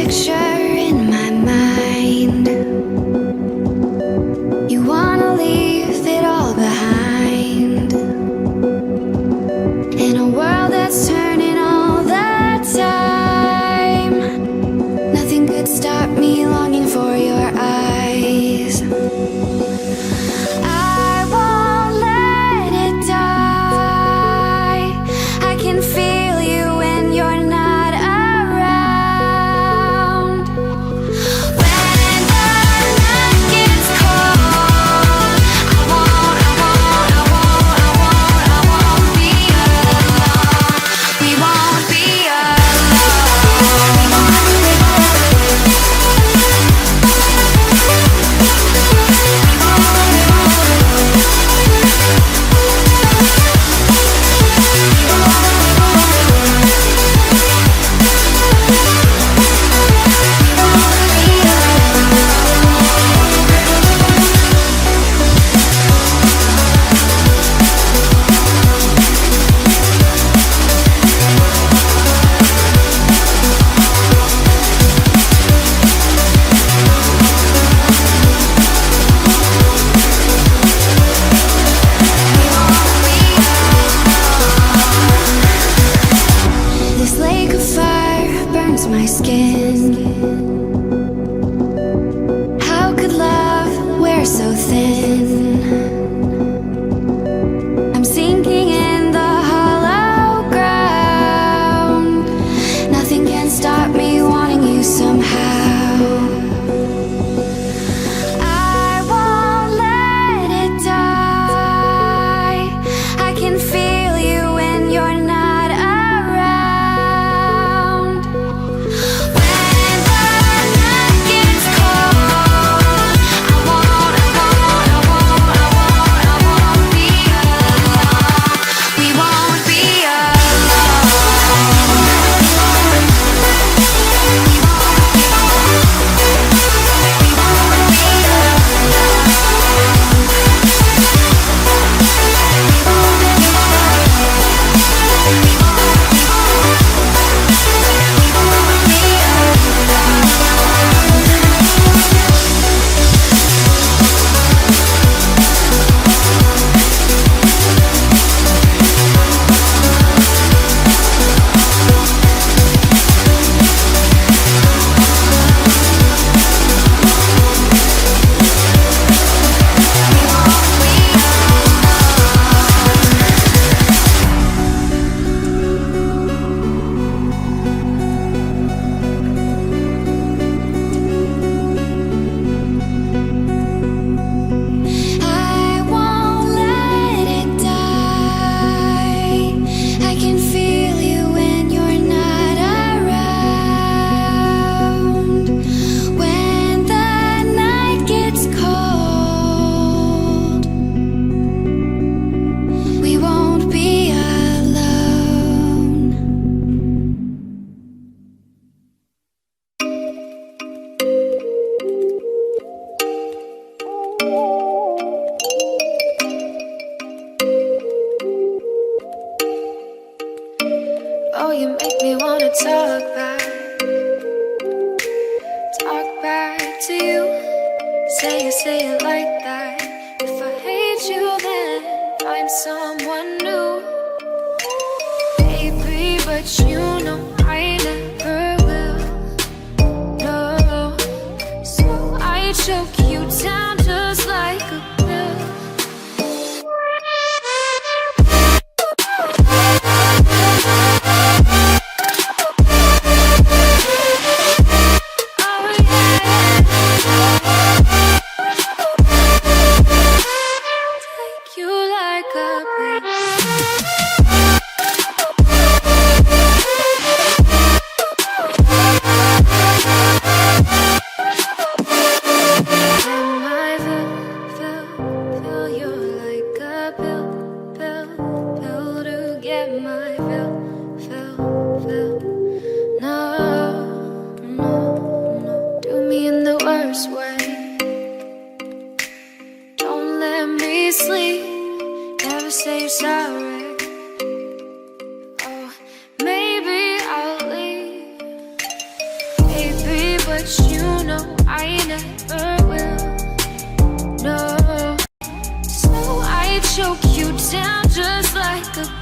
picture in my mind. You wanna leave it all behind. In a world that's turning all the time, nothing could stop me longing for your eyes. I won't let it die. I can feel you when you're not around. When the night gets cold, I won't be alone. We won't be This lake of fire burns my skin. How could love wear so thin? I'm sinking in the hollow ground. Nothing can stop me wanting you somehow. I won't let it die. I can feel you when you're not around. When the night gets cold, I won't be alone. We won't be I won't let it die. I can feel you when you're not around. When the night gets cold, we won't be alone. Oh, you make me wanna talk back to you. Say it like that. If I hate you, then find someone new. Baby, but you know I never will. No, so I choke you down just like a pill. Oh yeah. but you know I never will. No, so I choke you down just like a